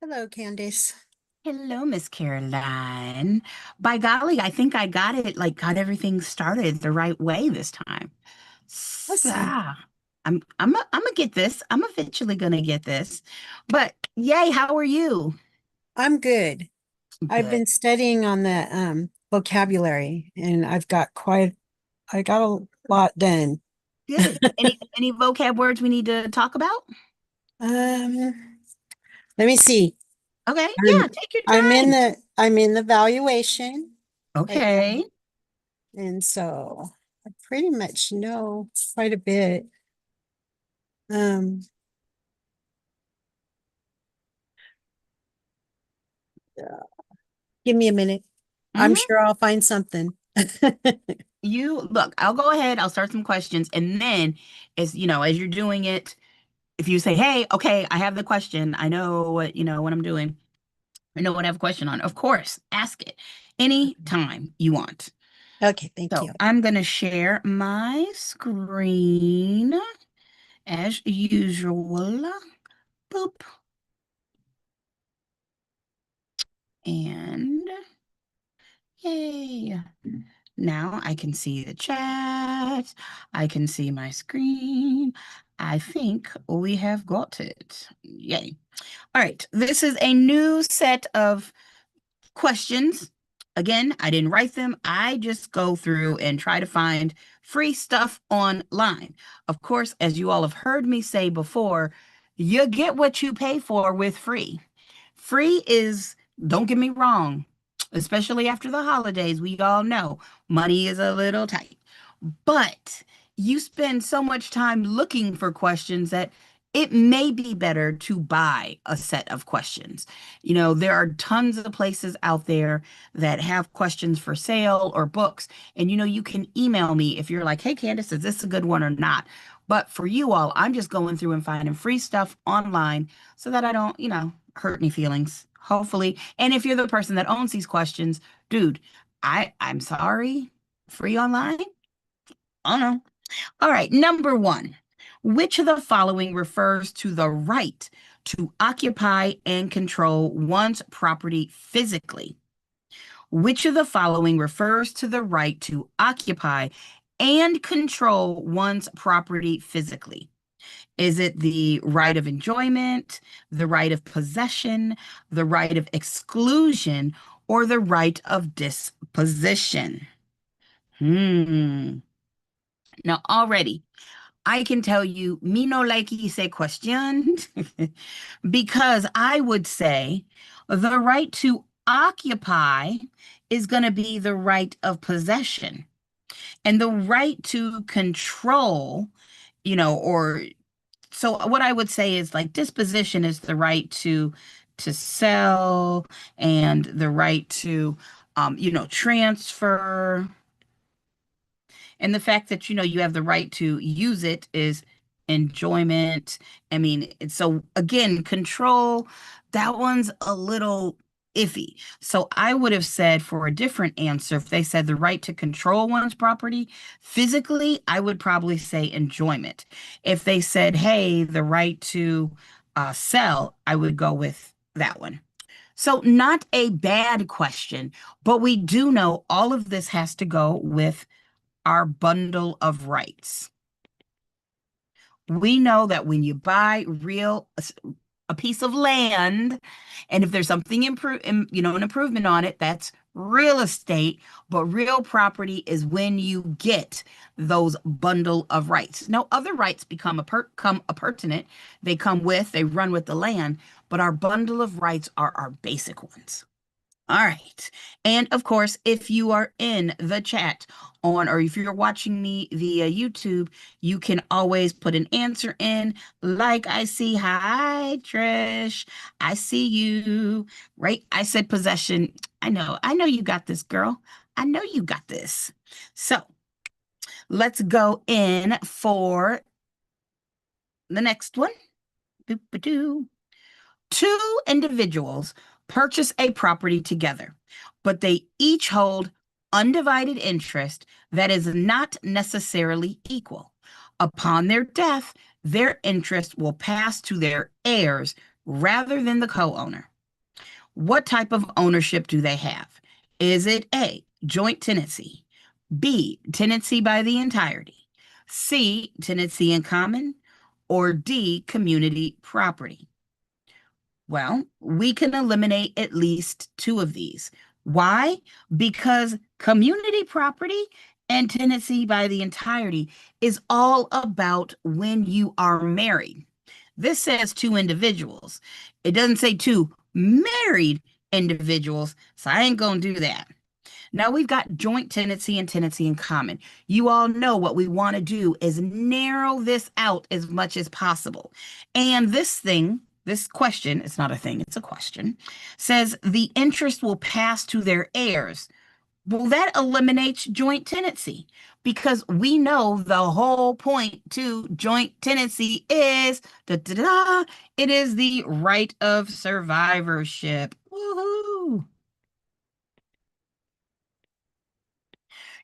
Hello, Candice. Hello, Miss Caroline. By golly, I think I got it, got everything started the right way this time. So, Awesome. I'm gonna get this. I'm eventually gonna get this. But yay, how are you? I'm good. I've Good. been studying on the vocabulary and I got a lot done. Good. Any vocab words we need to talk about? Um, Let me see. Okay, I'm yeah, take your time. I'm in the valuation right now, Okay. and so I pretty much know quite a bit. Um, Give me a minute. I'm hmm sure I'll find something. You look, I'll go ahead, I'll start some questions, and then as you're doing it, if you say, hey, okay, I have the question, I know what I'm doing. I know what I have a question on. Of course, ask it any time you want. Okay, thank So you. I'm going to share my screen as usual. Boop. And yay. Now I can see the chat. I can see my screen. I think we have got it. Yay. All right. This is a new set of questions. Again, I didn't write them. I just go through and try to find free stuff online. Of course, as you all have heard me say before, you get what you pay for with free. Free is, don't get me wrong, especially after the holidays, we all know money is a little tight. But you spend so much time looking for questions that it may be better to buy a set of questions. There are tons of places out there that have questions for sale or books. And you can email me if you're like, hey, Candace, is this a good one or not? But for you all, I'm just going through and finding free stuff online so that I don't, hurt any feelings, hopefully. And if you're the person that owns these questions, dude, I'm sorry, free online? Oh no. All right, number one. Which of the following refers to the right to occupy and control one's property physically? Which of the following refers to the right to occupy and control one's property physically? Is it the right of enjoyment, the right of possession, the right of exclusion, or the right of disposition? Hmm. Now, already, I can tell you, me no like ese question, because I would say the right to occupy is going to be the right of possession, and the right to control, or so what I would say is like disposition is the right to sell and the right to transfer. And the fact that, you have the right to use it is enjoyment. I mean, so again, control, that one's a little iffy. So I would have said for a different answer, if they said the right to control one's property physically, I would probably say enjoyment. If they said, hey, the right to sell, I would go with that one. So, not a bad question, but we do know all of this has to go with our bundle of rights. We know that when you buy a piece of land, and if there's something an improvement on it, that's real estate, but real property is when you get those bundle of rights. No other rights come pertinent. They run with the land, but our bundle of rights are our basic ones. All right. And of course, if you are in the chat or if you're watching me via YouTube, you can always put an answer in. Like I see, hi, Trish. I see you. Right? I said possession. I know you got this, girl. I know you got this. So let's go in for the next one. Boop-a-doo. Two individuals purchase a property together, but they each hold undivided interest that is not necessarily equal. Upon their death, their interest will pass to their heirs rather than the co owner. What type of ownership do they have? Is it A, joint tenancy, B, tenancy by the entirety, C, tenancy in common, or D, community property? Well, we can eliminate at least two of these. Why? Because community property and tenancy by the entirety is all about when you are married. This says two individuals. It doesn't say two married individuals, so I ain't gonna do that. Now we've got joint tenancy and tenancy in common. You all know what we want to do is narrow this out as much as possible. And this question, it's not a thing, it's a question, says the interest will pass to their heirs. Well, that eliminates joint tenancy because we know the whole point to joint tenancy is it is the right of survivorship. Woohoo!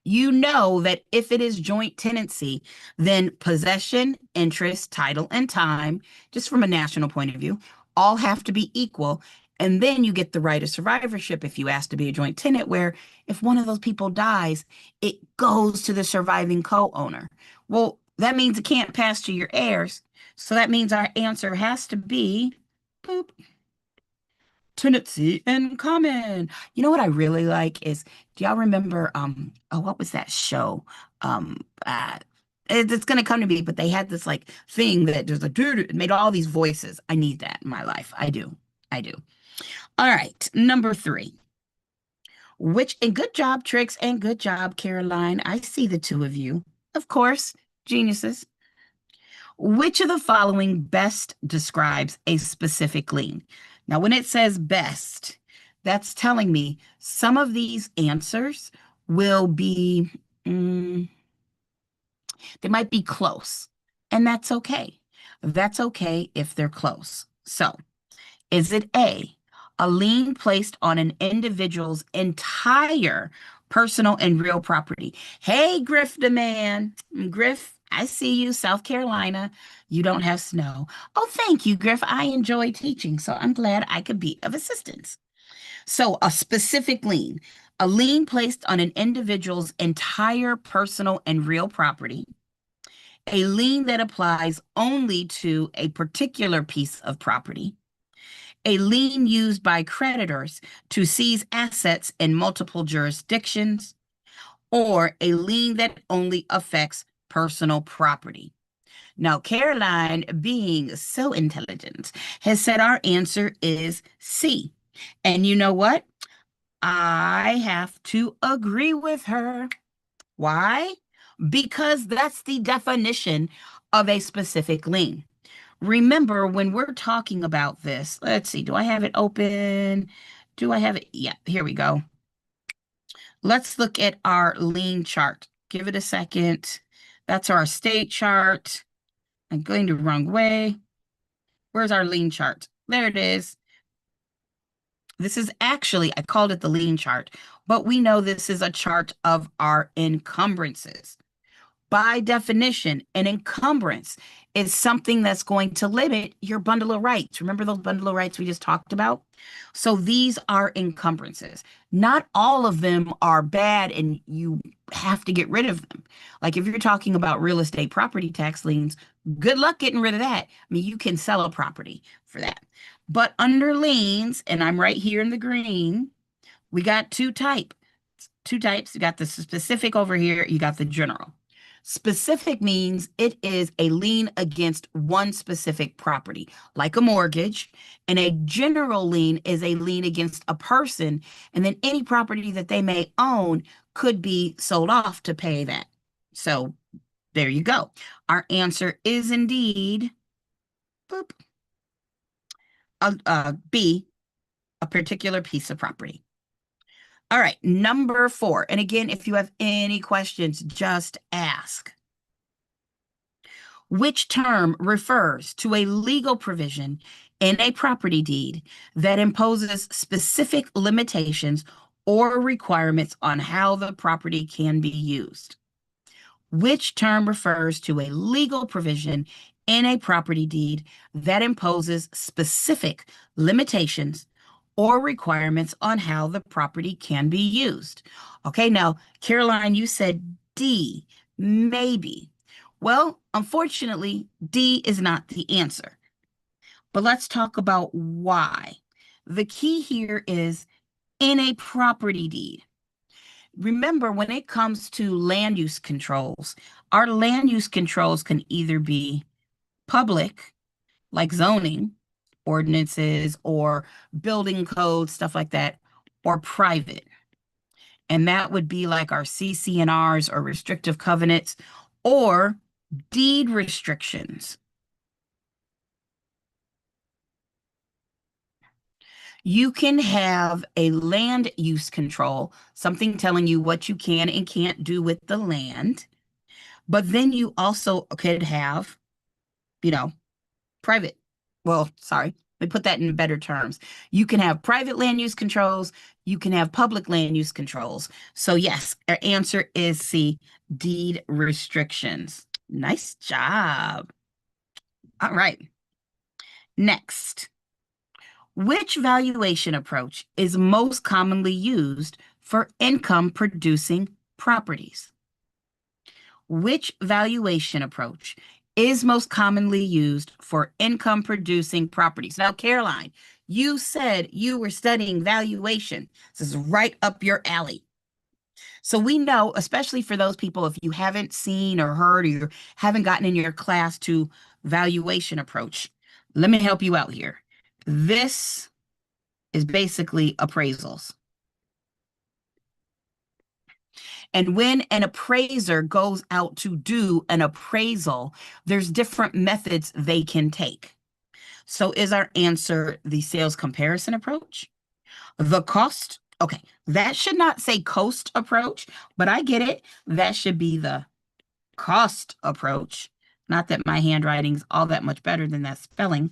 You know that if it is joint tenancy, then possession, interest, title, and time, just from a national point of view, all have to be equal. And then you get the right of survivorship if you ask to be a joint tenant, where if one of those people dies, it goes to the surviving co-owner. Well, that means it can't pass to your heirs. So that means our answer has to be boop, tenancy in common. You know what I really like is, do y'all remember oh, what was that show? It's gonna come to me, but they had this like thing that there's a dude it made all these voices. I need that in my life. I do. I do. All right, number 3. And good job, Tricks, and good job, Caroline. I see the two of you. Of course, geniuses. Which of the following best describes a specific lien? Now, when it says best, that's telling me some of these answers will be, they might be close, and that's okay. That's okay if they're close. So, is it A, a lien placed on an individual's entire personal and real property? Hey, Griff the man. Griff, I see you, South Carolina. You don't have snow. Oh, thank you, Griff. I enjoy teaching, so I'm glad I could be of assistance. So, a specific lien, a lien placed on an individual's entire personal and real property, a lien that applies only to a particular piece of property, a lien used by creditors to seize assets in multiple jurisdictions, or a lien that only affects personal property. Now, Caroline, being so intelligent, has said our answer is C. And you know what? I have to agree with her. Why? Because that's the definition of a specific lien. Remember, when we're talking about this, let's see, do I have it open? Do I have it? Yeah, here we go. Let's look at our lien chart. Give it a second. That's our state chart. I'm going the wrong way. Where's our lien chart? There it is. This is actually, I called it the lien chart, but we know this is a chart of our encumbrances. By definition, an encumbrance is something that's going to limit your bundle of rights. Remember those bundle of rights we just talked about? So these are encumbrances. Not all of them are bad and you have to get rid of them. Like if you're talking about real estate property tax liens, good luck getting rid of that. I mean, you can sell a property for that. But under liens, and I'm right here in the green, we got two types. You got the specific over here, you got the general. Specific means it is a lien against one specific property, like a mortgage, and a general lien is a lien against a person, and then any property that they may own could be sold off to pay that. So there you go. Our answer is indeed boop, B, a particular piece of property. All right, number 4. And again, if you have any questions, just ask. Which term refers to a legal provision in a property deed that imposes specific limitations or requirements on how the property can be used? Which term refers to a legal provision in a property deed that imposes specific limitations or requirements on how the property can be used. Okay, now, Caroline, you said D, maybe. Well, unfortunately, D is not the answer. But let's talk about why. The key here is in a property deed. Remember, when it comes to land use controls, our land use controls can either be public, like zoning, ordinances, or building codes, stuff like that, or private. And that would be like our CC&Rs or restrictive covenants or deed restrictions. You can have a land use control, something telling you what you can and can't do with the land. But then you also could have, you know, private. Well, sorry, let me put that in better terms. You can have private land use controls. You can have public land use controls. So yes, our answer is C, deed restrictions. Nice job. All right. Next, which valuation approach is most commonly used for income producing properties? Which valuation approach is most commonly used for income producing properties? Now, Caroline, you said you were studying valuation. This is right up your alley. So we know, especially for those people, if you haven't seen or heard or you haven't gotten in your class to valuation approach, let me help you out here. This is basically appraisals. And when an appraiser goes out to do an appraisal, there's different methods they can take. So is our answer the sales comparison approach? The cost? Okay, that should not say cost approach, but I get it. That should be the cost approach. Not that my handwriting's all that much better than that spelling.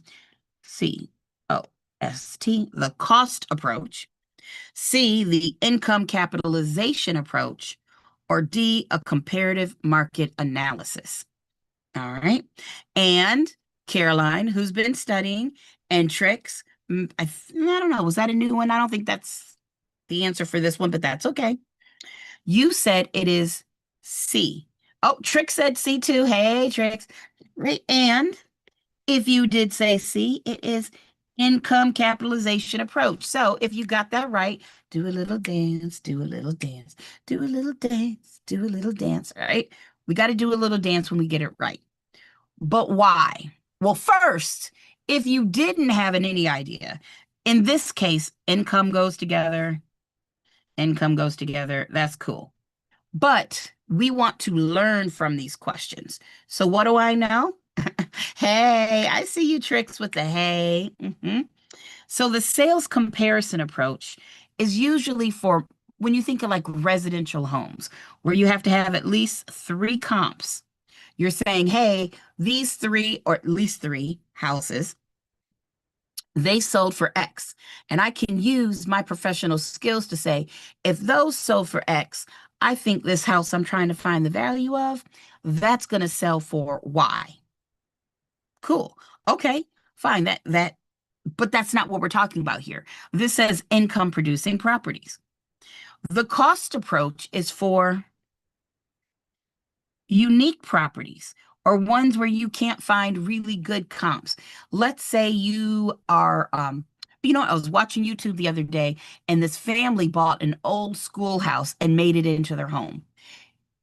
C-O-S-T, the cost approach. C, the income capitalization approach, or D, a comparative market analysis. All right. And Caroline, who's been studying, and Trix, I don't know, was that a new one? I don't think that's the answer for this one, but that's okay. You said it is C. Oh, Trix said C too. Hey, Trix. Right. And if you did say C, it is income capitalization approach. So if you got that right, do a little dance, do a little dance, do a little dance, do a little dance, all right? We got to do a little dance when we get it right. But why? Well, first, if you didn't have any idea, in this case, income goes together, income goes together. That's cool. But we want to learn from these questions. So what do I know? Hey, I see you Tricks with the hey. So the sales comparison approach is usually for when you think of like residential homes, where you have to have at least 3 comps. You're saying, hey, these 3 or at least 3 houses, they sold for X. And I can use my professional skills to say, if those sold for X, I think this house I'm trying to find the value of, that's going to sell for Y. Cool. Okay, fine. But that's not what we're talking about here. This says income producing properties. The cost approach is for unique properties or ones where you can't find really good comps. Let's say you are, I was watching YouTube the other day and this family bought an old schoolhouse and made it into their home.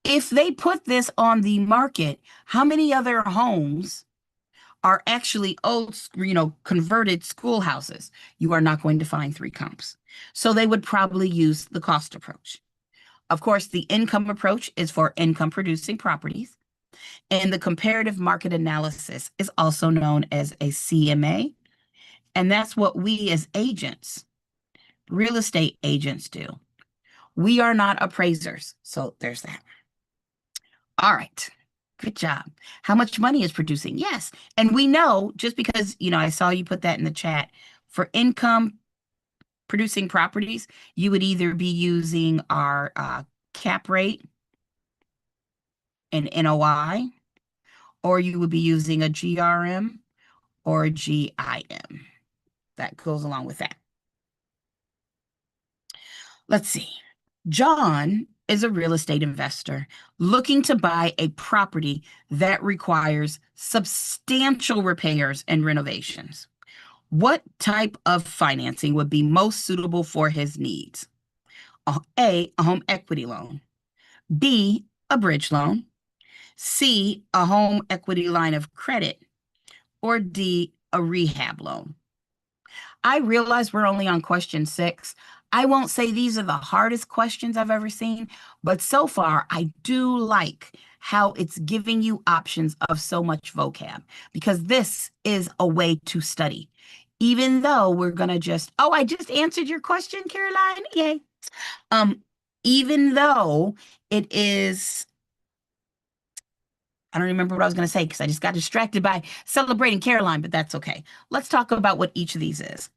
If they put this on the market, how many other homes are actually old, converted schoolhouses? You are not going to find 3 comps. So they would probably use the cost approach. Of course, the income approach is for income producing properties. And the comparative market analysis is also known as a CMA. And that's what we as agents, real estate agents, do. We are not appraisers. So there's that. All right. Good job. How much money is producing? Yes. And we know, just because, I saw you put that in the chat, for income producing properties, you would either be using our cap rate and NOI, or you would be using a GRM or a GIM. That goes along with that. Let's see. John is a real estate investor looking to buy a property that requires substantial repairs and renovations. What type of financing would be most suitable for his needs? A home equity loan. B, a bridge loan. C, a home equity line of credit. Or D, a rehab loan. I realize we're only on question 6. I won't say these are the hardest questions I've ever seen, but so far I do like how it's giving you options of so much vocab because this is a way to study. Even though we're gonna I just answered your question, Caroline. Yay. Um, even though it is, I don't remember what I was gonna say because I just got distracted by celebrating Caroline, but that's okay. Let's talk about what each of these is.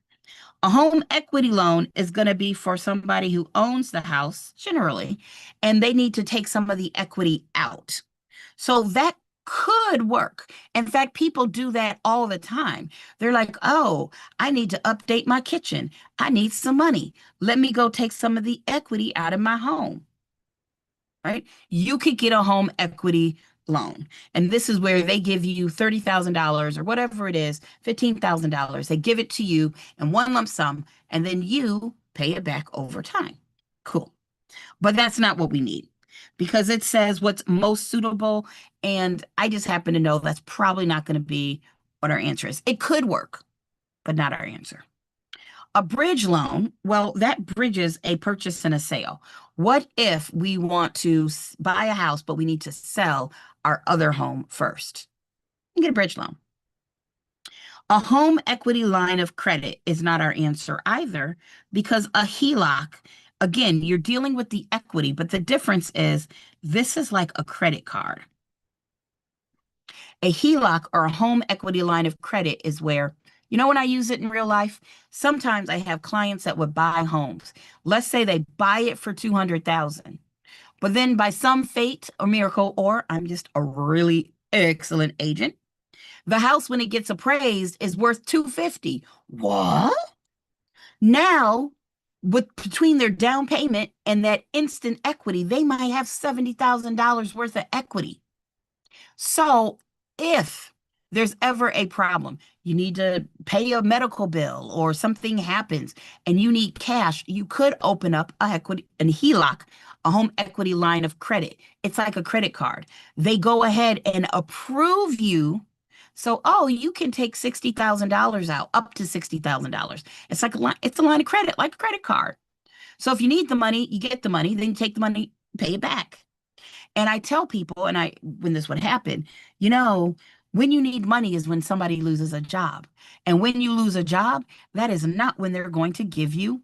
A home equity loan is going to be for somebody who owns the house generally, and they need to take some of the equity out. So that could work. In fact, people do that all the time. They're like, oh, I need to update my kitchen. I need some money. Let me go take some of the equity out of my home, right? You could get a home equity loan. And this is where they give you $30,000 or whatever it is, $15,000. They give it to you in one lump sum, and then you pay it back over time. Cool. But that's not what we need because it says what's most suitable. And I just happen to know that's probably not going to be what our answer is. It could work, but not our answer. A bridge loan, well, that bridges a purchase and a sale. What if we want to buy a house, but we need to sell our other home first? You get a bridge loan. A home equity line of credit is not our answer either because a HELOC, again, you're dealing with the equity, but the difference is this is like a credit card. A HELOC or a home equity line of credit is where, when I use it in real life, sometimes I have clients that would buy homes. Let's say they buy it for $200,000, but then by some fate or miracle, or I'm just a really excellent agent, the house when it gets appraised is worth $250,000. What? Now, between their down payment and that instant equity, they might have $70,000 worth of equity. So if there's ever a problem, you need to pay a medical bill or something happens and you need cash, you could open up a HELOC, a home equity line of credit. It's like a credit card. They go ahead and approve you. So, you can take $60,000 out, up to $60,000. It's like it's a line of credit, like a credit card. So if you need the money, you get the money, then you take the money, pay it back. And I tell people, when this would happen, when you need money is when somebody loses a job. And when you lose a job, that is not when they're going to give you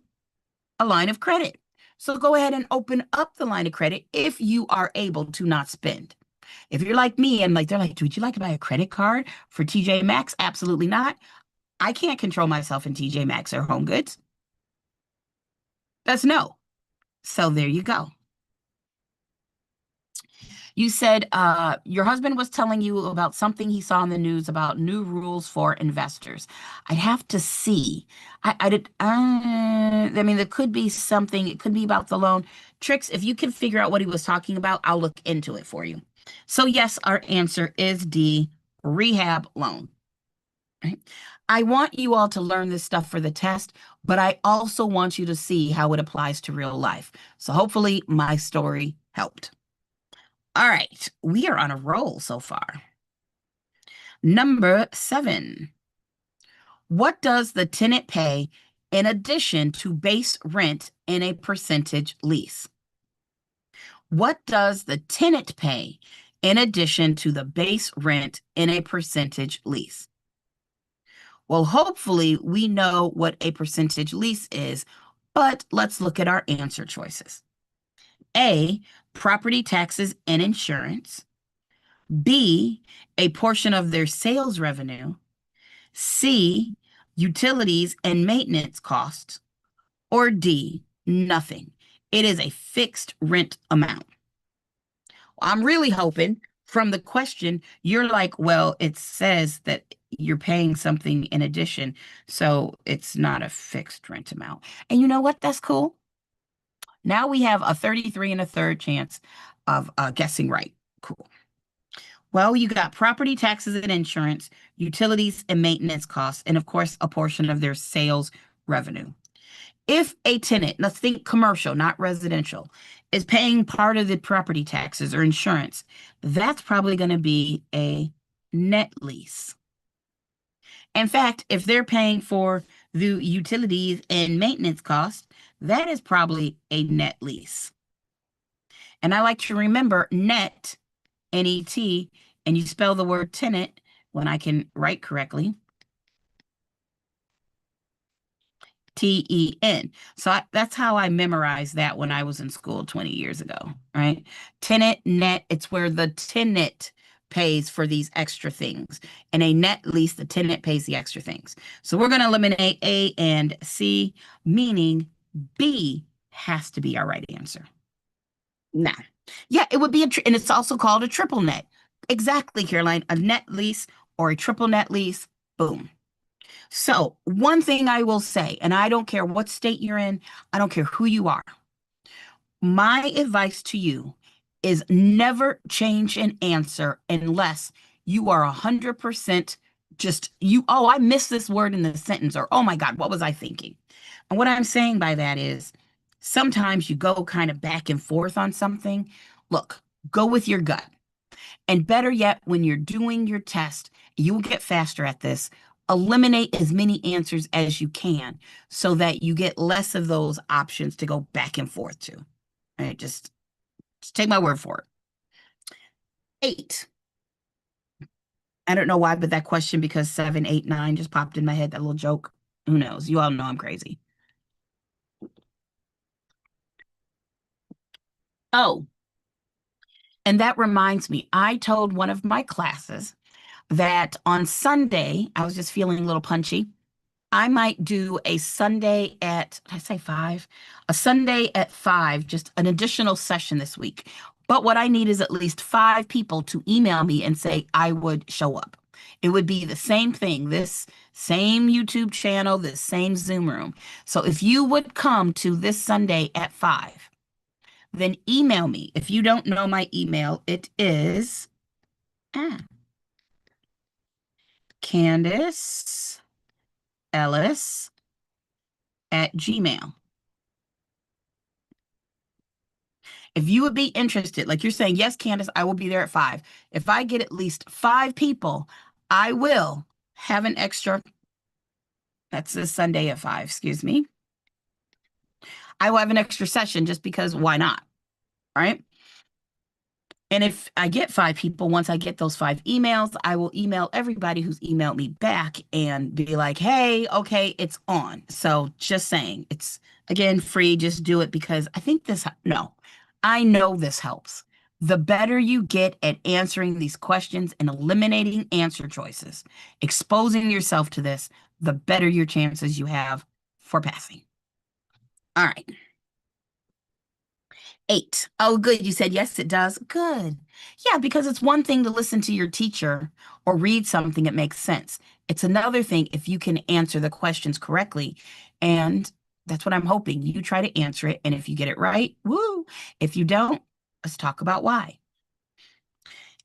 a line of credit. So go ahead and open up the line of credit if you are able to not spend. If you're like me and they're like, would you like to buy a credit card for TJ Maxx? Absolutely not. I can't control myself in TJ Maxx or Home Goods. That's no. So there you go. You said your husband was telling you about something he saw in the news about new rules for investors. I'd have to see. There could be something. It could be about the loan. Tricks, if you can figure out what he was talking about, I'll look into it for you. So yes, our answer is D, rehab loan. Right? I want you all to learn this stuff for the test, but I also want you to see how it applies to real life. So hopefully my story helped. All right, we are on a roll so far. Number 7. What does the tenant pay in addition to base rent in a percentage lease? What does the tenant pay in addition to the base rent in a percentage lease? Well, hopefully we know what a percentage lease is, but let's look at our answer choices. A, property taxes and insurance. B, a portion of their sales revenue. C, utilities and maintenance costs. Or D, nothing. It is a fixed rent amount. I'm really hoping from the question, you're like, well, it says that you're paying something in addition, so it's not a fixed rent amount. And you know what? That's cool. Now we have a 33 and a third chance of guessing right. Cool. Well, you got property taxes and insurance, utilities and maintenance costs, and of course, a portion of their sales revenue. If a tenant, let's think commercial, not residential, is paying part of the property taxes or insurance, that's probably going to be a net lease. In fact, if they're paying for the utilities and maintenance costs, that is probably a net lease. And I like to remember net, N-E-T, and you spell the word tenant when I can write correctly. T-E-N. So that's how I memorized that when I was in school 20 years ago, right? Tenant, net, it's where the tenant pays for these extra things. And a net lease, the tenant pays the extra things. So we're going to eliminate A and C, meaning B has to be our right answer. Now, yeah, it would be and it's also called a triple net. Exactly, Caroline, a net lease or a triple net lease, boom. So, one thing I will say, and I don't care what state you're in, I don't care who you are. My advice to you is never change an answer unless you are 100% just oh, I missed this word in the sentence, or oh my God, what was I thinking? And what I'm saying by that is sometimes you go kind of back and forth on something. Look, go with your gut. And better yet, when you're doing your test, you will get faster at this. Eliminate as many answers as you can so that you get less of those options to go back and forth to. All right, just take my word for it. 8. I don't know why, but that question, because 7, 8, 9 just popped in my head, that little joke. Who knows? You all know I'm crazy. Oh, and that reminds me, I told one of my classes that on Sunday, I was just feeling a little punchy. I might do a Sunday at, did I say 5? A Sunday at 5, just an additional session this week. But what I need is at least 5 people to email me and say I would show up. It would be the same thing, this same YouTube channel, this same Zoom room. So if you would come to this Sunday at 5, then email me. If you don't know my email, it is Candace Ellis at Gmail. If you would be interested, like you're saying, yes, Candace, I will be there at 5. If I get at least 5 people, I will have an extra, that's this Sunday at 5, excuse me. I will have an extra session just because why not, right? And if I get 5 people, once I get those 5 emails, I will email everybody who's emailed me back and be like, hey, okay, it's on. So just saying, it's, again, free. Just do it because I think I know this helps. The better you get at answering these questions and eliminating answer choices, exposing yourself to this, the better your chances you have for passing. All right. 8. Oh, good. You said yes, it does. Good. Yeah, because it's one thing to listen to your teacher or read something that makes sense. It's another thing if you can answer the questions correctly. And that's what I'm hoping. You try to answer it. And if you get it right, woo. If you don't, let's talk about why.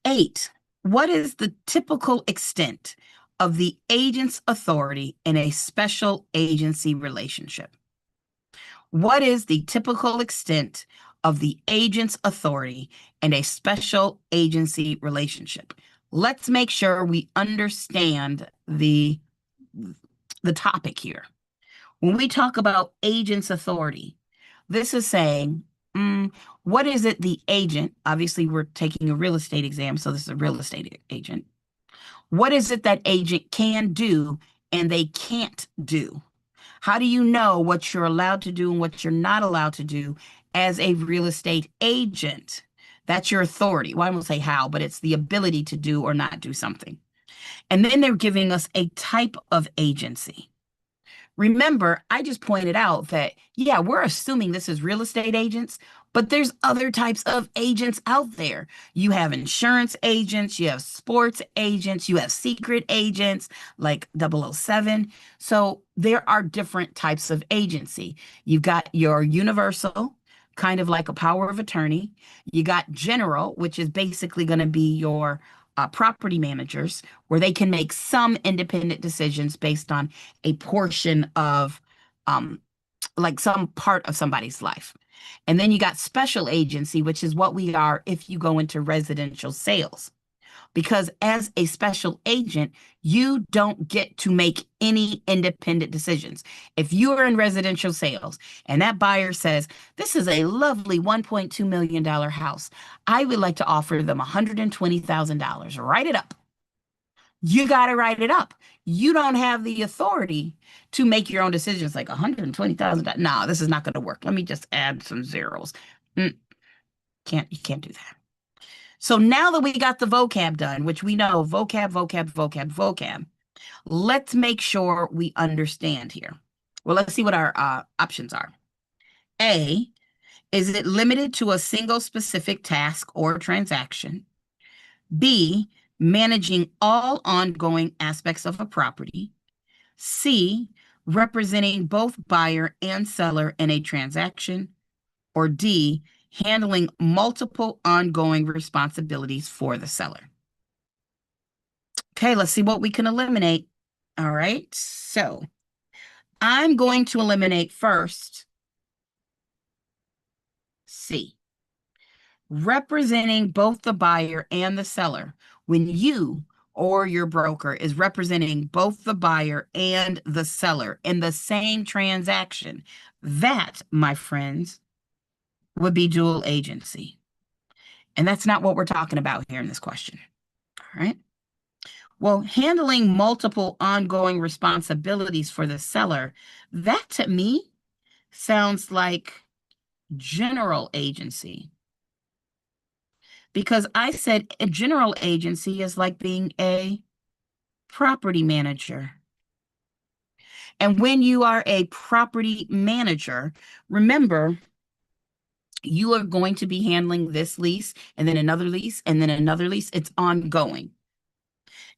8. What is the typical extent of the agent's authority in a special agency relationship? What is the typical extent of the agent's authority in a special agency relationship? Let's make sure we understand the topic here. When we talk about agent's authority, this is saying, what is it the agent, obviously we're taking a real estate exam, so this is a real estate agent. What is it that agent can do and they can't do? How do you know what you're allowed to do and what you're not allowed to do as a real estate agent? That's your authority. Well, I won't say how, but it's the ability to do or not do something. And then they're giving us a type of agency. Remember, I just pointed out that, yeah, we're assuming this is real estate agents, but there's other types of agents out there. You have insurance agents, you have sports agents, you have secret agents like 007. So there are different types of agency. You've got your universal, kind of like a power of attorney. You got general, which is basically going to be your property managers, where they can make some independent decisions based on a portion of, um, like some part of somebody's life. And then you got special agency, which is what we are if you go into residential sales. Because as a special agent, you don't get to make any independent decisions. If you are in residential sales and that buyer says, this is a lovely $1.2 million house, I would like to offer them $120,000. Write it up. You got to write it up. You don't have the authority to make your own decisions like $120,000. No, this is not going to work. Let me just add some zeros. You can't do that. So now that we got the vocab done, which we know vocab, let's make sure we understand here. Well, let's see what our options are. A, is it limited to a single specific task or transaction? B, managing all ongoing aspects of a property. C, representing both buyer and seller in a transaction. Or D, handling multiple ongoing responsibilities for the seller. Okay, let's see what we can eliminate. All right, so I'm going to eliminate first C, representing both the buyer and the seller. When you or your broker is representing both the buyer and the seller in the same transaction, that, my friends, would be dual agency. And that's not what we're talking about here in this question. All right. Well, handling multiple ongoing responsibilities for the seller, that to me sounds like general agency. Because I said a general agency is like being a property manager. And when you are a property manager, remember, you are going to be handling this lease and then another lease and then another lease. It's ongoing.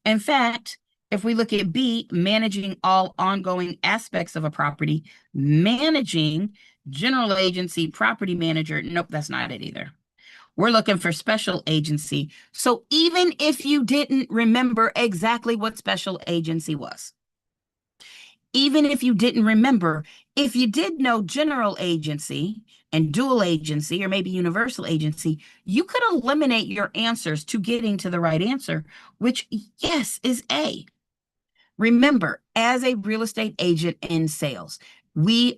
In fact, if we look at B, managing all ongoing aspects of a property, managing general agency property manager, nope, that's not it either. We're looking for special agency. So even if you didn't remember exactly what special agency was, even if you didn't remember, if you did know general agency and dual agency or maybe universal agency, you could eliminate your answers to getting to the right answer, which, yes, is A. Remember, as a real estate agent in sales, we're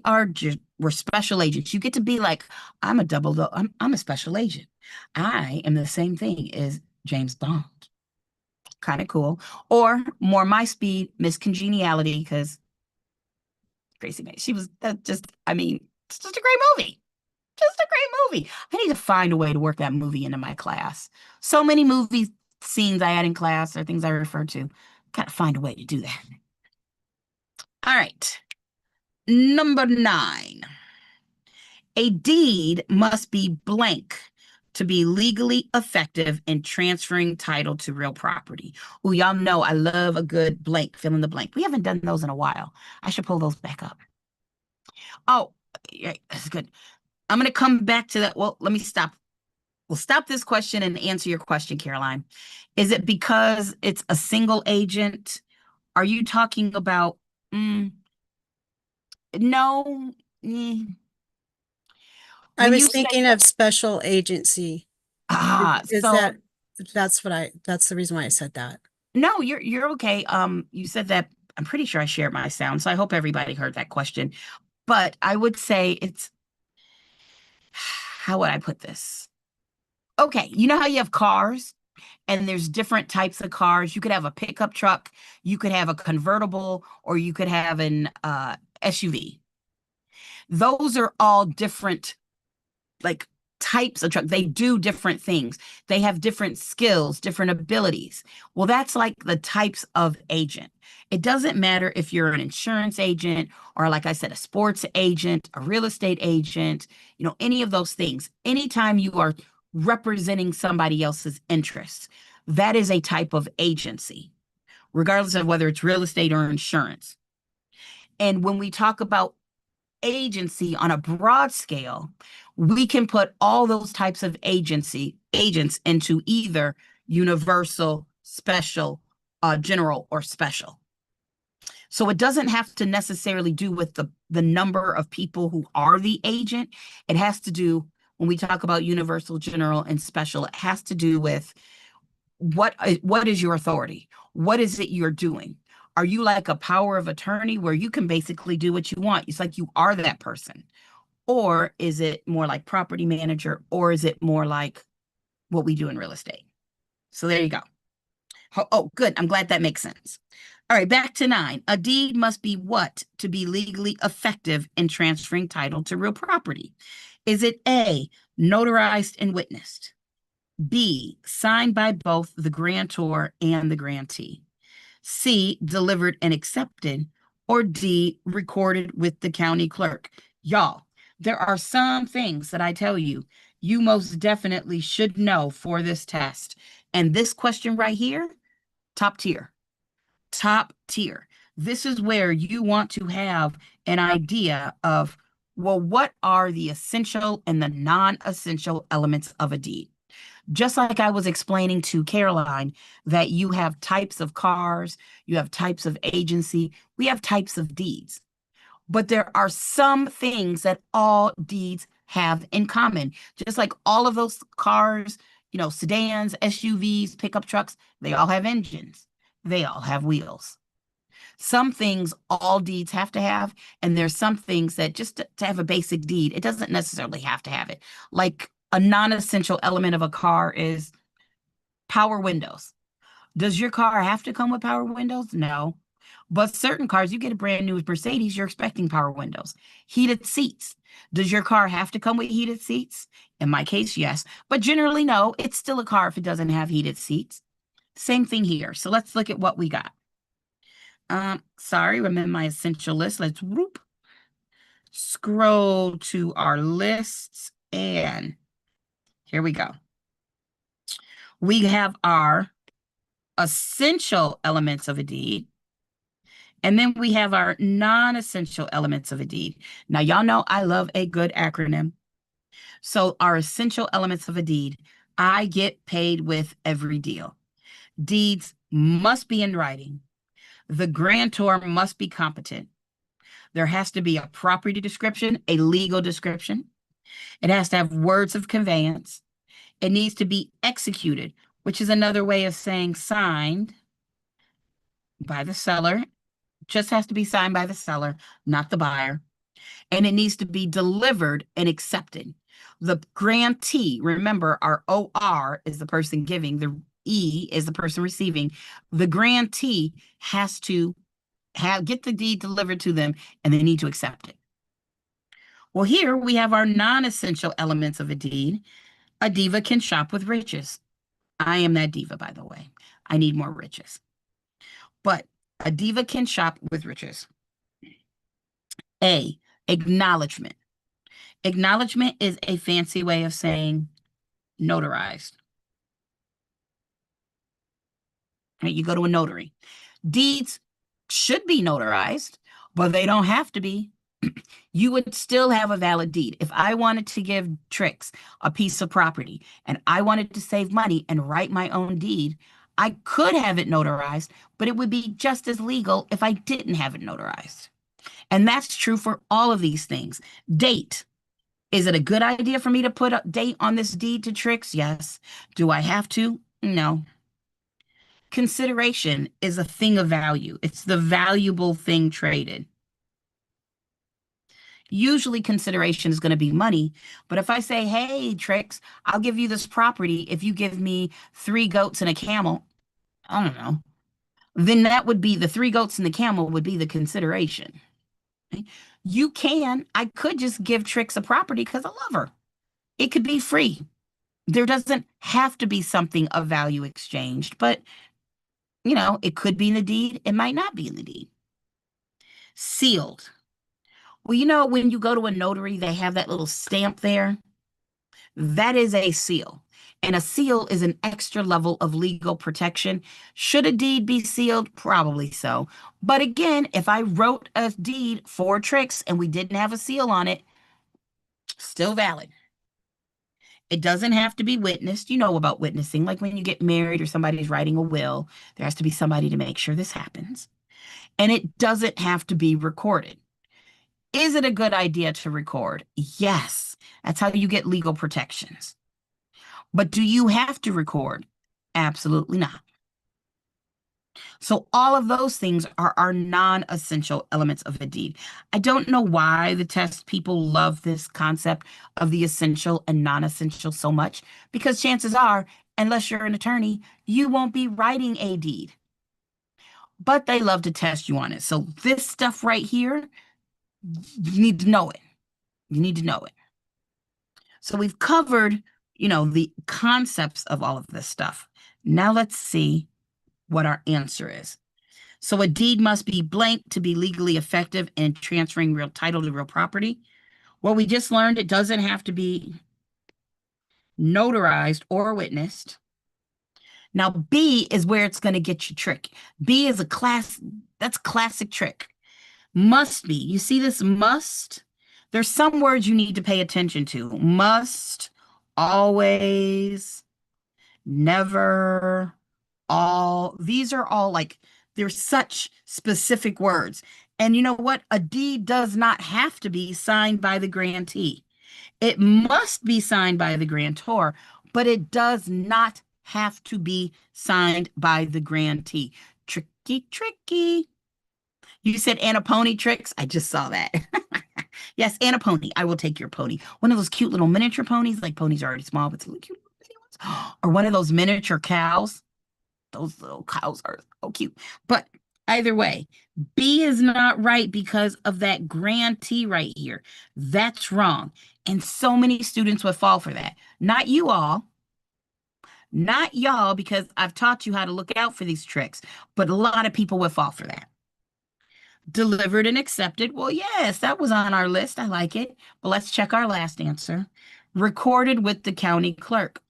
special agents. You get to be like, I'm a special agent. I am the same thing as James Bond. Kind of cool. Or more my speed, Miss Congeniality, because Gracie May. She was just, I mean, it's just a great movie. Just a great movie. I need to find a way to work that movie into my class. So many movie scenes I had in class or things I refer to. Got to find a way to do that. All right. Number 9. A deed must be blank to be legally effective in transferring title to real property. Oh, y'all know I love a good blank, fill in the blank. We haven't done those in a while. I should pull those back up. Oh, yeah, that's good. I'm going to come back to that. Well, let me stop. We'll stop this question and answer your question, Caroline. Is it because it's a single agent? Are you talking about, no. I When was you say, thinking of special agency. Is so that's the reason why I said that. no, you're okay. You said that, I'm pretty sure I shared my sound, so I hope everybody heard that question. But I would say it's, how would I put this? Okay, you know how you have cars and there's different types of cars. You could have a pickup truck, you could have a convertible, or you could have an SUV. Those are all different, like, types of truck. They do different things. They have different skills, different abilities. Well, that's like the types of agent. It doesn't matter if you're an insurance agent or, like I said, a sports agent, a real estate agent, any of those things. Anytime you are representing somebody else's interests, that is a type of agency, regardless of whether it's real estate or insurance. And when we talk about agency on a broad scale, We can put all those types of agents into either universal, special, general, or special. So it doesn't have to necessarily do with the number of people who are the agent. It has to do, when we talk about universal, general, and special, it has to do with what is your authority? What is it you're doing? Are you like a power of attorney where you can basically do what you want? It's like you are that person. Or is it more like property manager? Or is it more like what we do in real estate? So there you go. Oh, good. I'm glad that makes sense. All right, back to 9. A deed must be what to be legally effective in transferring title to real property? Is it A, notarized and witnessed? B, signed by both the grantor and the grantee? C, delivered and accepted? Or D, recorded with the county clerk? Y'all, there are some things that I tell you, you most definitely should know for this test. And this question right here, top tier. Top tier. This is where you want to have an idea of, well, what are the essential and the non-essential elements of a deed? Just like I was explaining to Caroline that you have types of cars, you have types of agency, we have types of deeds. But there are some things that all deeds have in common. Just like all of those cars, sedans, SUVs, pickup trucks, they all have engines. They all have wheels. Some things all deeds have to have, and there's some things that just to have a basic deed, it doesn't necessarily have to have it. Like a non-essential element of a car is power windows. Does your car have to come with power windows? No. But certain cars, you get a brand new Mercedes, you're expecting power windows. Heated seats. Does your car have to come with heated seats? In my case, yes. But generally, no. It's still a car if it doesn't have heated seats. Same thing here. So let's look at what we got. Sorry, I'm in my essential list. Let's scroll to our lists, and here we go. We have our essential elements of a deed, and then we have our non-essential elements of a deed. Now, y'all know I love a good acronym. So our essential elements of a deed, I get paid with every deal. Deeds must be in writing. The grantor must be competent. There has to be a property description, a legal description. It has to have words of conveyance. It needs to be executed, which is another way of saying signed by the seller. Just has to be signed by the seller, not the buyer. And it needs to be delivered and accepted. The grantee, remember, our OR is the person giving, the E is the person receiving. The grantee has to get the deed delivered to them, and they need to accept it. Well, here we have our non-essential elements of a deed. A diva can shop with riches. I am that diva, by the way. I need more riches. But a diva can shop with riches. A, acknowledgement. Acknowledgement is a fancy way of saying notarized. Right? You go to a notary. Deeds should be notarized, but they don't have to be. You would still have a valid deed. If I wanted to give Trix a piece of property and I wanted to save money and write my own deed, I could have it notarized, but it would be just as legal if I didn't have it notarized. And that's true for all of these things. Date. Is it a good idea for me to put a date on this deed to Trix? Yes. Do I have to? No. Consideration is a thing of value. It's the valuable thing traded. Usually consideration is going to be money, but if I say, hey, Trix, I'll give you this property if you give me 3 goats and a camel, I don't know, then that would be the 3 goats and the camel would be the consideration. Okay? I could just give Trix a property because I love her. It could be free. There doesn't have to be something of value exchanged, but it could be in the deed. It might not be in the deed. Sealed. Well, when you go to a notary, they have that little stamp there. That is a seal. And a seal is an extra level of legal protection. Should a deed be sealed? Probably so. But again, if I wrote a deed for Trix and we didn't have a seal on it, still valid. It doesn't have to be witnessed. You know about witnessing, like when you get married or somebody's writing a will, there has to be somebody to make sure this happens. And it doesn't have to be recorded. Is it a good idea to record? Yes. That's how you get legal protections. But do you have to record? Absolutely not. So all of those things are non-essential elements of a deed. I don't know why the test people love this concept of the essential and non-essential so much, because chances are, unless you're an attorney, you won't be writing a deed. But they love to test you on it. So this stuff right here, you need to know it. You need to know it. So we've covered, the concepts of all of this stuff. Now let's see what our answer is. So a deed must be blank to be legally effective in transferring real title to real property. Well, we just learned it doesn't have to be notarized or witnessed. Now, B is where it's going to get you tricky. B is that's classic trick. Must be. You see this must? There's some words you need to pay attention to. Must, always, never, all. These are all they're such specific words. And you know what? A deed does not have to be signed by the grantee. It must be signed by the grantor, but it does not have to be signed by the grantee. Tricky, tricky. You said Anna Pony tricks? I just saw that. Yes, Anna Pony. I will take your pony. One of those cute little miniature ponies, like ponies are already small, but little cute little mini ones. Or one of those miniature cows. Those little cows are so cute. But either way, B is not right because of that grantee right here. That's wrong. And so many students would fall for that. Not you all. Not y'all, because I've taught you how to look out for these tricks. But a lot of people would fall for that. Delivered and accepted. Well, yes, that was on our list. I like it. But let's check our last answer. Recorded with the county clerk.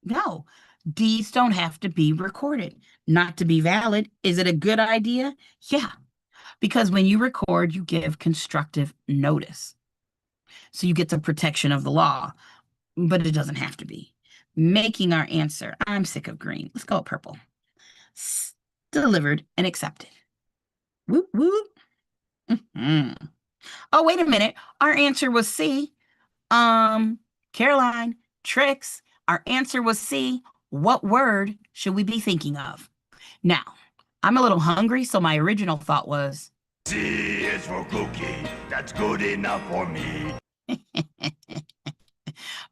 No, deeds don't have to be recorded. Not to be valid. Is it a good idea? Yeah, because when you record, you give constructive notice. So you get the protection of the law, but it doesn't have to be. Making our answer. I'm sick of green. Let's go with purple. Delivered and accepted. Whoop, whoop. Oh, wait a minute. Our answer was C. Caroline, tricks. Our answer was C. What word should we be thinking of? Now, I'm a little hungry, so my original thought was C is for cookie. That's good enough for me.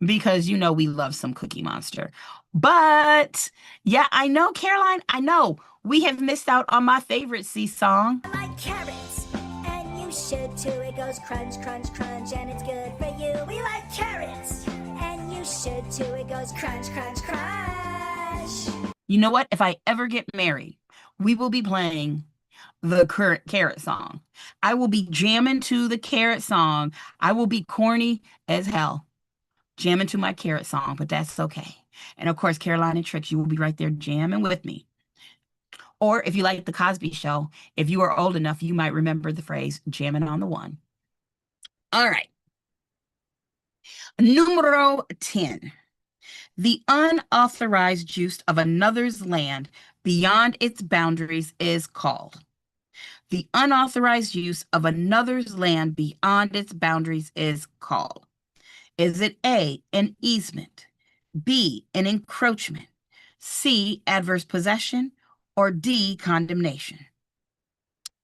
because we love some Cookie Monster. But yeah, I know, Caroline, I know. We have missed out on my favorite C song. I like carrots, and you should too. It goes crunch, crunch, crunch, and it's good for you. We like carrots, and you should too. It goes crunch, crunch, crunch. You know what? If I ever get married, we will be playing the current carrot song. I will be jamming to the carrot song. I will be corny as hell, jamming to my carrot song, but that's okay. And of course, Caroline and Tricks, you will be right there jamming with me. Or if you like The Cosby Show, if you are old enough, you might remember the phrase jamming on the one. All right. Numero 10. The unauthorized use of another's land beyond its boundaries is called. The unauthorized use of another's land beyond its boundaries is called. Is it A, an easement, B, an encroachment, C, adverse possession, or D, condemnation?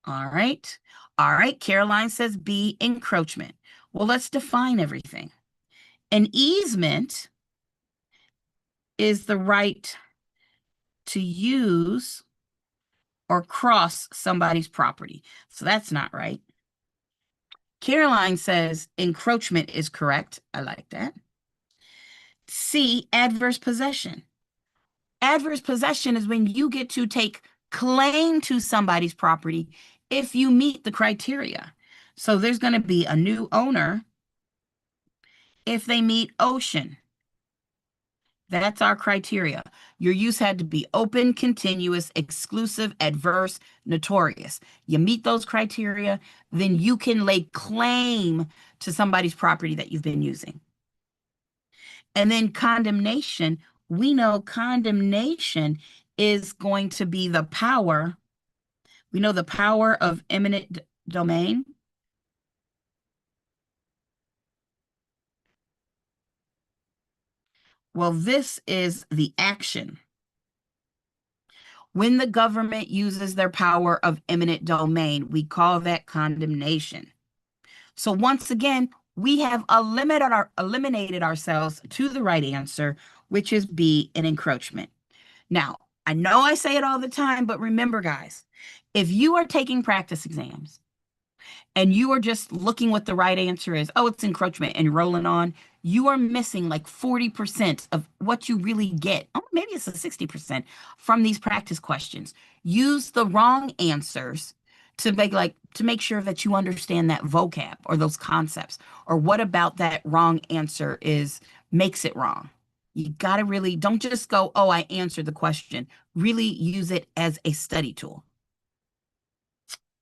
All right. All right. Caroline says B, encroachment. Well, let's define everything. An easement is the right to use or cross somebody's property. So that's not right. Caroline says encroachment is correct. I like that. C, adverse possession. Adverse possession is when you get to take claim to somebody's property if you meet the criteria. So there's going to be a new owner if they meet ocean. That's our criteria. Your use had to be open, continuous, exclusive, adverse, notorious. You meet those criteria, then you can lay claim to somebody's property that you've been using. And then condemnation, we know condemnation is going to be the power. We know the power of eminent domain. Well, this is the action. When the government uses their power of eminent domain, we call that condemnation. So once again, we have eliminated ourselves to the right answer, which is B, an encroachment. Now, I know I say it all the time, but remember, guys, if you are taking practice exams and you are just looking what the right answer is, oh, it's encroachment, and rolling on, you are missing like 40% of what you really get. Oh, maybe it's a 60% from these practice questions. Use the wrong answers to make sure that you understand that vocab or those concepts, or what about that wrong answer makes it wrong. You got to really, don't just go, oh, I answered the question. Really use it as a study tool.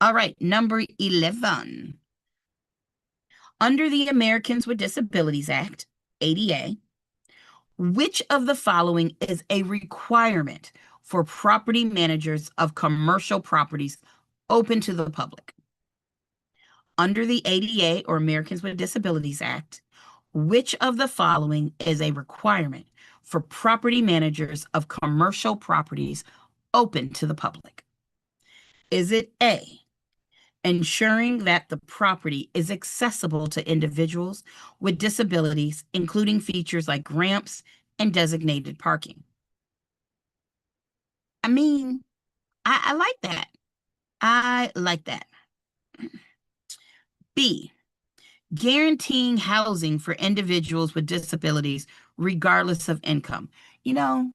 All right, number 11. Under the Americans with Disabilities Act, ADA, which of the following is a requirement for property managers of commercial properties open to the public? Under the ADA, or Americans with Disabilities Act, which of the following is a requirement for property managers of commercial properties open to the public? Is it A, ensuring that the property is accessible to individuals with disabilities, including features like ramps and designated parking? I mean, I like that. I like that. B, guaranteeing housing for individuals with disabilities regardless of income. You know,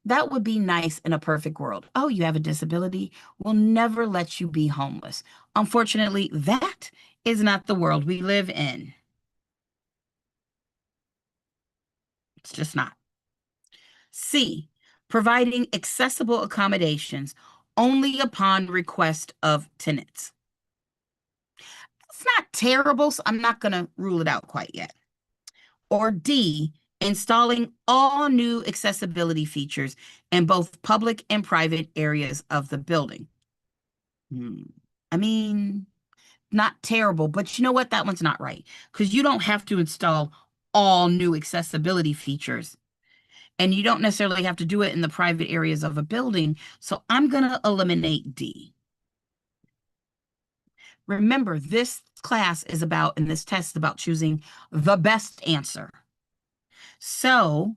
that would be nice in a perfect world. Oh, you have a disability, we'll never let you be homeless. Unfortunately, that is not the world we live in. It's just not. C, providing accessible accommodations only upon request of tenants. It's not terrible, so I'm not going to rule it out quite yet. Or D, installing all new accessibility features in both public and private areas of the building. I mean, not terrible, but you know what? That one's not right, because you don't have to install all new accessibility features, and you don't necessarily have to do it in the private areas of a building. So I'm going to eliminate D. Remember, this class is about, and this test is about choosing the best answer. So,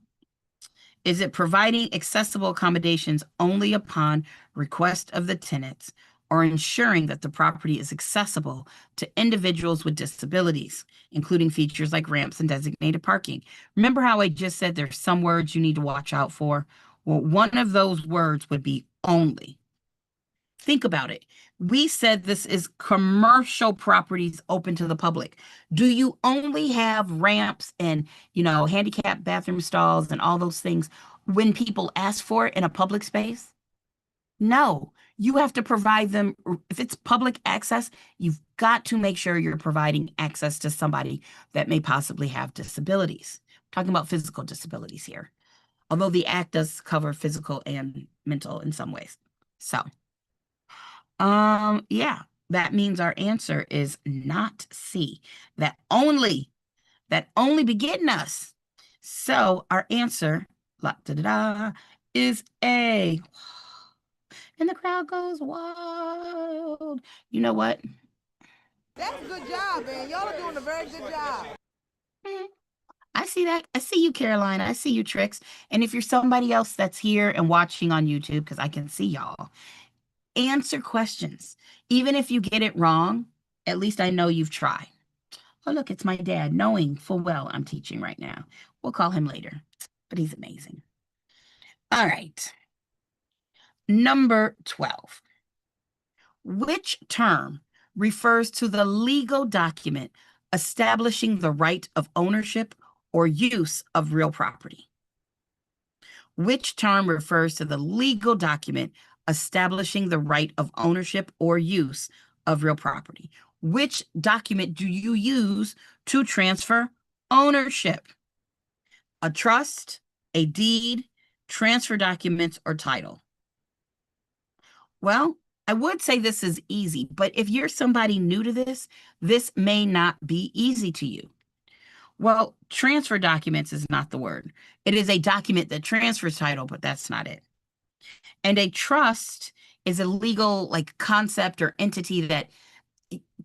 is it providing accessible accommodations only upon request of the tenants, or ensuring that the property is accessible to individuals with disabilities, including features like ramps and designated parking? Remember how I just said there's some words you need to watch out for? Well, one of those words would be only. Think about it. We said this is commercial properties open to the public. Do you only have ramps and, handicap bathroom stalls and all those things when people ask for it in a public space? No, you have to provide them. If it's public access, you've got to make sure you're providing access to somebody that may possibly have disabilities. I'm talking about physical disabilities here, although the act does cover physical and mental in some ways. So, yeah, that means our answer is not C. That only be getting us. So our answer, is A. And the crowd goes wild. You know what? That's a good job, man. Y'all are doing a very good job. I see that. I see you, Carolina. I see you, Trix. And if you're somebody else that's here and watching on YouTube, because I can see y'all, answer questions. Even if you get it wrong, at least I know you've tried. Oh, look, it's my dad, knowing full well I'm teaching right now. We'll call him later, but he's amazing. All right. Number 12. Which term refers to the legal document establishing the right of ownership or use of real property? Which term refers to the legal document establishing the right of ownership or use of real property? Which document do you use to transfer ownership? A trust, a deed, transfer documents, or title? Well, I would say this is easy, but if you're somebody new to this may not be easy to you. Well, transfer documents is not the word. It is a document that transfers title, but that's not it. And a trust is a legal like concept or entity that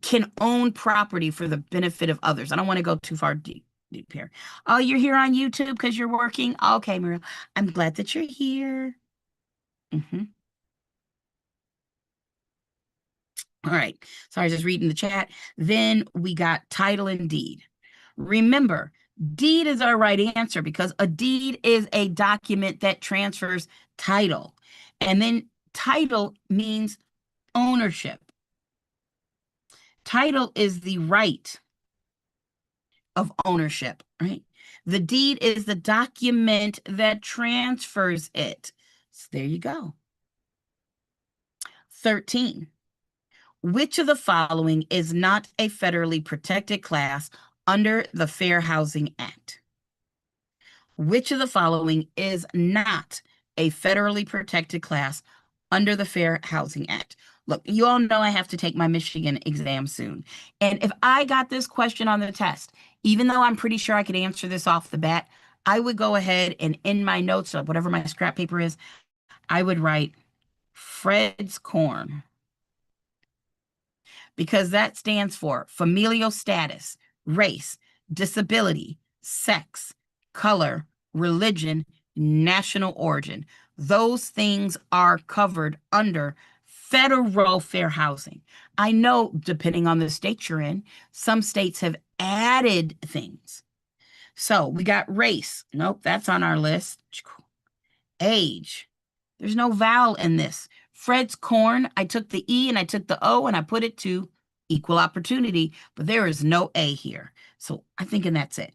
can own property for the benefit of others. I don't want to go too far deep here. Oh, you're here on YouTube because you're working? Okay, Muriel, I'm glad that you're here. All right, so I was just reading the chat. Then we got title and deed. Remember, deed is our right answer because a deed is a document that transfers title. And then title means ownership. Title is the right of ownership, right? The deed is the document that transfers it. So there you go. 13. Which of the following is not a federally protected class under the Fair Housing Act? Which of the following is not a federally protected class under the Fair Housing Act? Look, you all know I have to take my Michigan exam soon. And if I got this question on the test, even though I'm pretty sure I could answer this off the bat, I would go ahead and in my notes, or whatever my scrap paper is, I would write Fred's Corn. Because that stands for familial status, race, disability, sex, color, religion, national origin. Those things are covered under federal fair housing. I know, depending on the state you're in, some states have added things. So we got race. Nope, that's on our list. Age. There's no vowel in this. Fred's Corn, I took the E and I took the O and I put it to equal opportunity, but there is no A here. So I'm thinking that's it.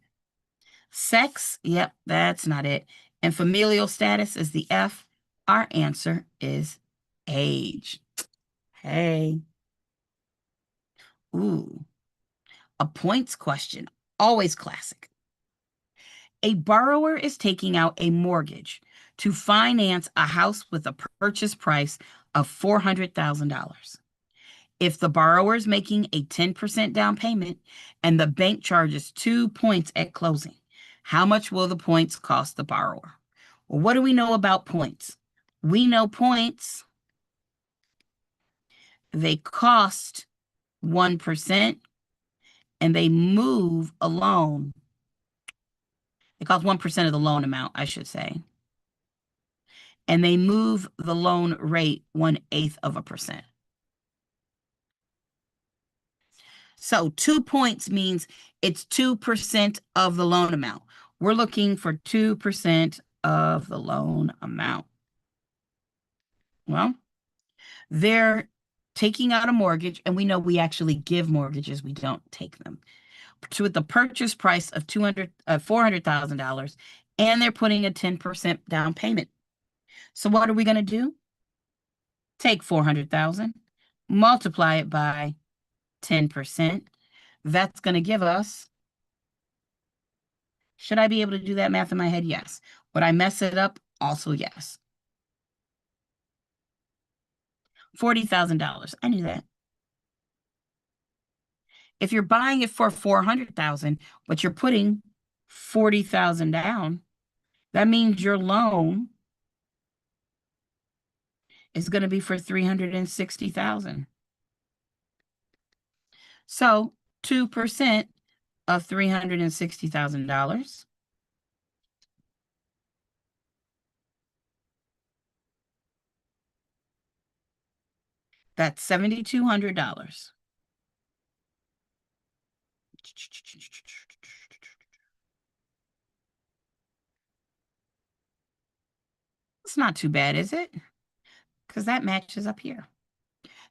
Sex, yep, that's not it. And familial status is the F. Our answer is age. Hey. Ooh. A points question, always classic. A borrower is taking out a mortgage to finance a house with a purchase price of $400,000. If the borrower is making a 10% down payment and the bank charges 2 points at closing, how much will the points cost the borrower? Well, what do we know about points? We know points, they cost 1% and they move a loan. It costs 1% of the loan amount, I should say. And they move the loan rate 1/8%. So 2 points means it's 2% of the loan amount. We're looking for 2% of the loan amount. Well, they're taking out a mortgage, and we know we actually give mortgages, we don't take them, to the purchase price of $400,000, and they're putting a 10% down payment. So what are we going to do? Take 400,000, multiply it by 10%. That's going to give us, should I be able to do that math in my head? Yes. Would I mess it up? Also, yes. $40,000. I knew that. If you're buying it for $400,000, but you're putting $40,000 down, that means your loan is going to be for $360,000. So 2% of $360,000 that's $7,200. It's not too bad, is it? Because that matches up here.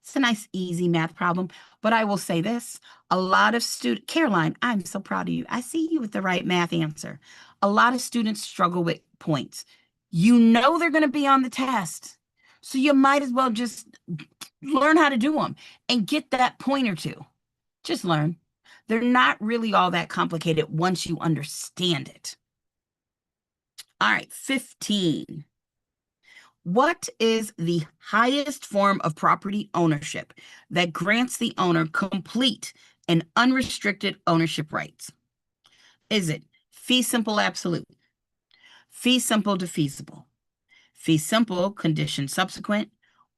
It's a nice, easy math problem. But I will say this, a lot of students, Caroline, I'm so proud of you. I see you with the right math answer. A lot of students struggle with points. You know they're going to be on the test. So you might as well just learn how to do them and get that point or two. Just learn. They're not really all that complicated once you understand it. All right, 15. What is the highest form of property ownership that grants the owner complete and unrestricted ownership rights? Is it fee simple absolute, fee simple defeasible, fee simple condition subsequent,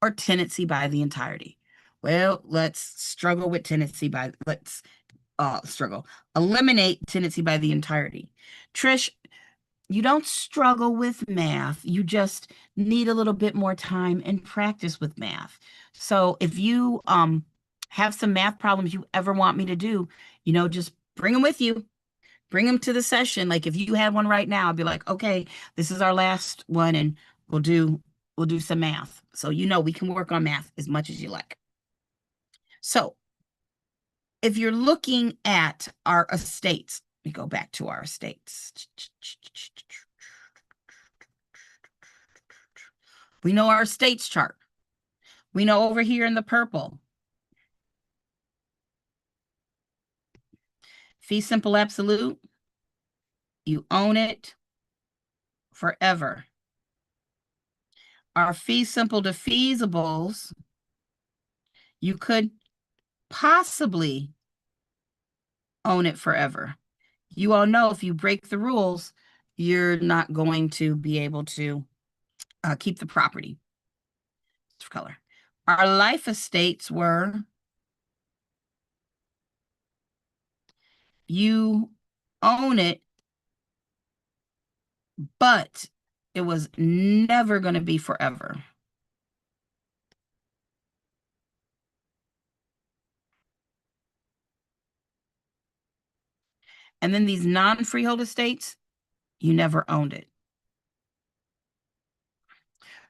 or tenancy by the entirety? Well, let's struggle with tenancy by, eliminate tenancy by the entirety. Trish, you don't struggle with math. You just need a little bit more time and practice with math. So if you have some math problems you ever want me to do, just bring them with you. Bring them to the session. Like if you had one right now, I'd be like, okay, this is our last one and we'll do some math. So we can work on math as much as you like. So if you're looking at our estates, we go back to our estates. We know our estates chart. We know over here in the purple, fee simple absolute, you own it forever. Our fee simple defeasibles, you could possibly own it forever. You all know if you break the rules, you're not going to be able to keep the property. Color. Our life estates were, you own it, but it was never going to be forever. And then these non-freehold estates, you never owned it.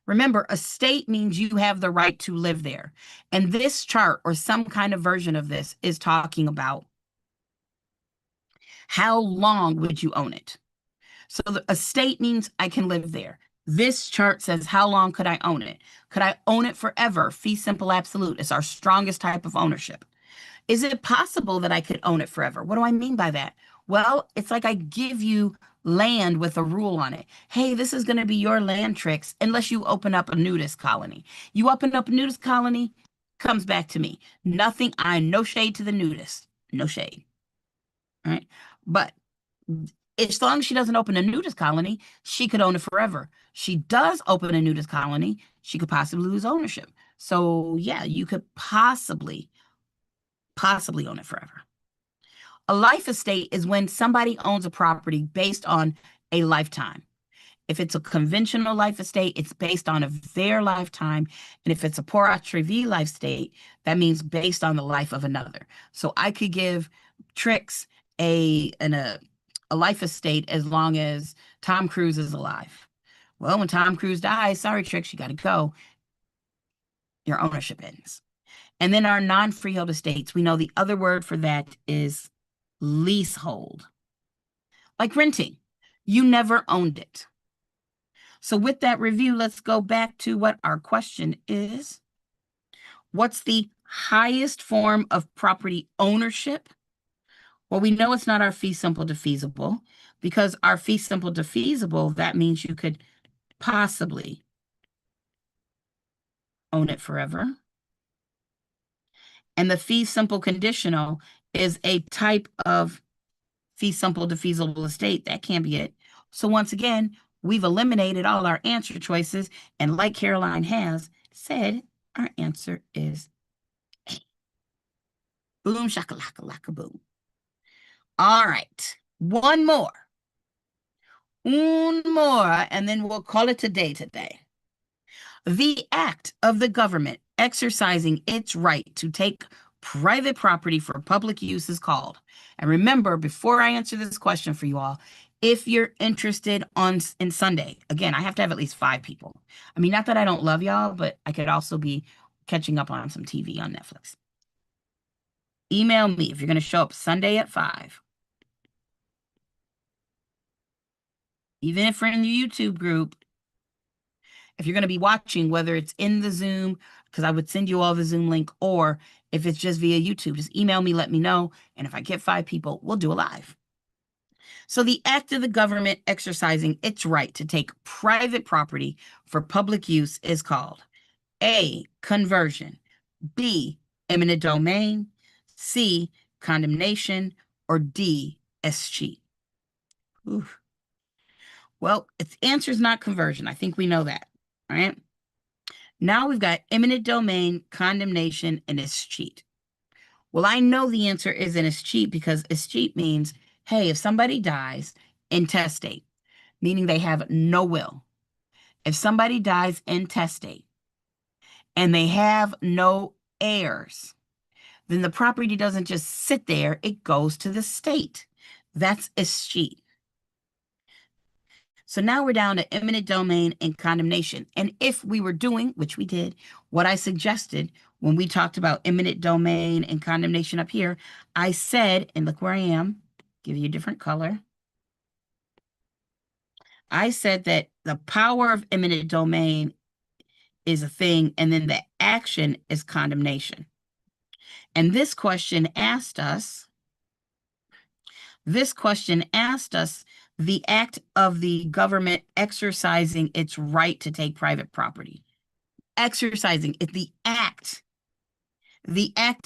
Remember, estate means you have the right to live there. And this chart or some kind of version of this is talking about how long would you own it? So the estate means I can live there. This chart says, how long could I own it? Could I own it forever? Fee simple absolute. It's our strongest type of ownership. Is it possible that I could own it forever? What do I mean by that? Well, it's like I give you land with a rule on it. Hey, this is going to be your land, Tricks, unless you open up a nudist colony. You open up a nudist colony, comes back to me. Nothing, no shade to the nudist. No shade. All right. But as long as she doesn't open a nudist colony, she could own it forever. She does open a nudist colony, she could possibly lose ownership. So yeah, you could possibly own it forever. A life estate is when somebody owns a property based on a lifetime. If it's a conventional life estate, it's based on their lifetime. And if it's a pour atrevi life estate, that means based on the life of another. So I could give Tricks a life estate as long as Tom Cruise is alive. Well, when Tom Cruise dies, sorry, Tricks, you got to go. Your ownership ends. And then our non-freehold estates, we know the other word for that is leasehold. Like renting, you never owned it. So with that review, let's go back to what our question is. What's the highest form of property ownership? Well, we know it's not our fee simple defeasible, because our fee simple defeasible, that means you could possibly own it forever. And the fee simple conditional is a type of fee simple defeasible estate. That can't be it. So once again, we've eliminated all our answer choices. And like Caroline has said, our answer is A. Boom, shakalaka, laka, boom. All right, one more, and then we'll call it a day today. The act of the government exercising its right to take private property for public use is called. And remember, before I answer this question for you all, if you're interested in Sunday, again, I have to have at least 5 people. I mean, not that I don't love y'all, but I could also be catching up on some TV on Netflix. Email me if you're going to show up Sunday at 5. Even if we're in the YouTube group, if you're going to be watching, whether it's in the Zoom, because I would send you all the Zoom link, or if it's just via YouTube, just email me, let me know. And if I get 5 people, we'll do a live. So the act of the government exercising its right to take private property for public use is called A, conversion, B, eminent domain, C, condemnation, or D, escheat. Ooh. Well, its answer is not conversion. I think we know that, all right? Now we've got eminent domain, condemnation, and escheat. Well, I know the answer is an escheat because escheat means, hey, if somebody dies intestate, meaning they have no will. If somebody dies intestate and they have no heirs, then the property doesn't just sit there, it goes to the state. That's escheat. So now we're down to eminent domain and condemnation. And if we were doing, which we did, what I suggested when we talked about eminent domain and condemnation up here, I said, and look where I am, give you a different color. I said that the power of eminent domain is a thing, and then the action is condemnation. And this question asked us the act of the government exercising its right to take private property. Exercising it, the act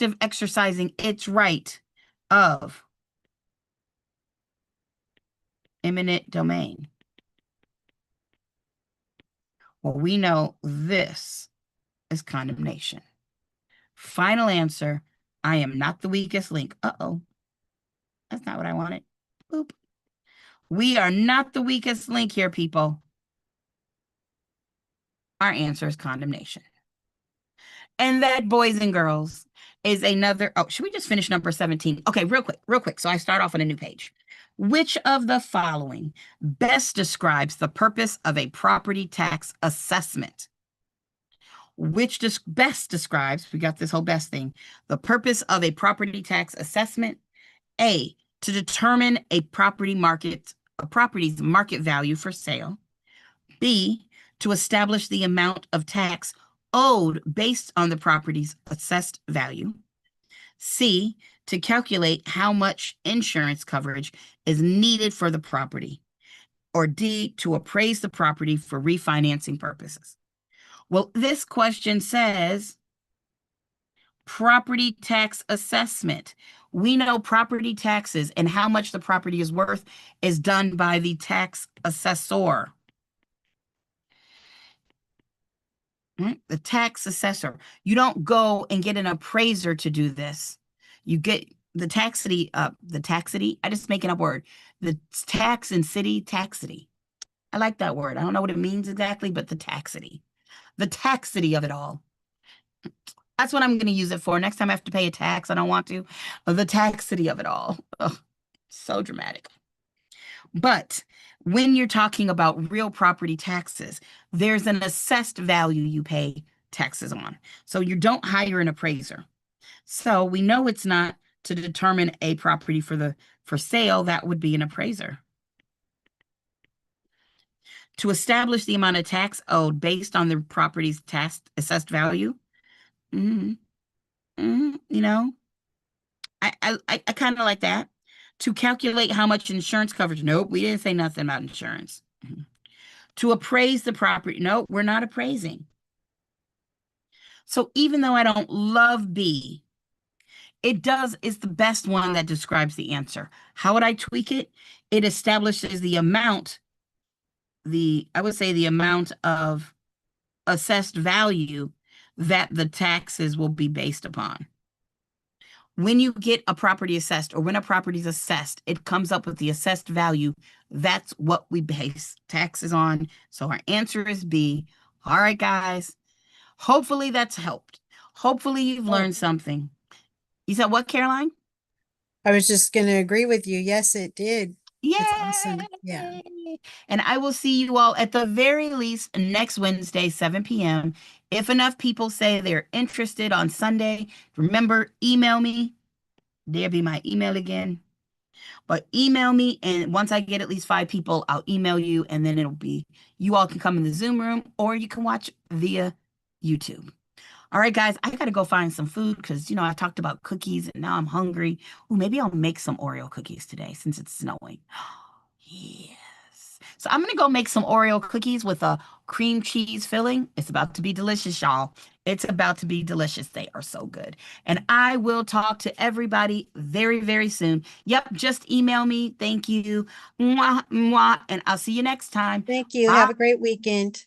of exercising its right of eminent domain. Well, we know this is condemnation. Final answer, I am not the weakest link. Uh-oh. That's not what I wanted. Boop. We are not the weakest link here, people. Our answer is condemnation. And that, boys and girls, is another... Oh, should we just finish number 17? Okay, real quick. So I start off on a new page. Which of the following best describes the purpose of a property tax assessment? Which best describes, we got this whole best thing, the purpose of a property tax assessment? A, to determine a property's market value for sale. B, to establish the amount of tax owed based on the property's assessed value. C, to calculate how much insurance coverage is needed for the property. Or D, to appraise the property for refinancing purposes. Well, this question says property tax assessment. We know property taxes and how much the property is worth is done by the tax assessor. Right? The tax assessor. You don't go and get an appraiser to do this. You get the taxity, I just making up word. The tax and city taxity. I like that word. I don't know what it means exactly, but the taxity of it all. That's what I'm going to use it for. Next time I have to pay a tax, I don't want to. The taxity of it all. Ugh, so dramatic. But when you're talking about real property taxes, there's an assessed value you pay taxes on. So you don't hire an appraiser. So we know it's not to determine a property for sale. That would be an appraiser. To establish the amount of tax owed based on the property's tax assessed value. You know, I kind of like that. To calculate how much insurance coverage. Nope, we didn't say nothing about insurance. To appraise the property. Nope, we're not appraising. So even though I don't love B, it's the best one that describes the answer. How would I tweak it? It establishes the amount, I would say the amount of assessed value that the taxes will be based upon. When you get a property assessed or when a property is assessed, it comes up with the assessed value. That's what we base taxes on. So our answer is B. All right, guys. Hopefully that's helped. Hopefully you've learned something. You said what, Caroline? I was just going to agree with you. Yes, it did. Yay! It's awesome. Yeah. And I will see you all at the very least next Wednesday, 7 p.m. If enough people say they're interested on Sunday, remember, email me. There'll be my email again. But email me, and once I get at least 5 people, I'll email you, and then it'll be, you all can come in the Zoom room, or you can watch via YouTube. All right, guys, I got to go find some food because, I talked about cookies, and now I'm hungry. Ooh, maybe I'll make some Oreo cookies today since it's snowing. So I'm gonna go make some Oreo cookies with a cream cheese filling. It's about to be delicious, y'all. It's about to be delicious. They are so good. And I will talk to everybody very, very soon. Yep, just email me. Thank you. Mwah, mwah, and I'll see you next time. Thank you. Bye. Have a great weekend.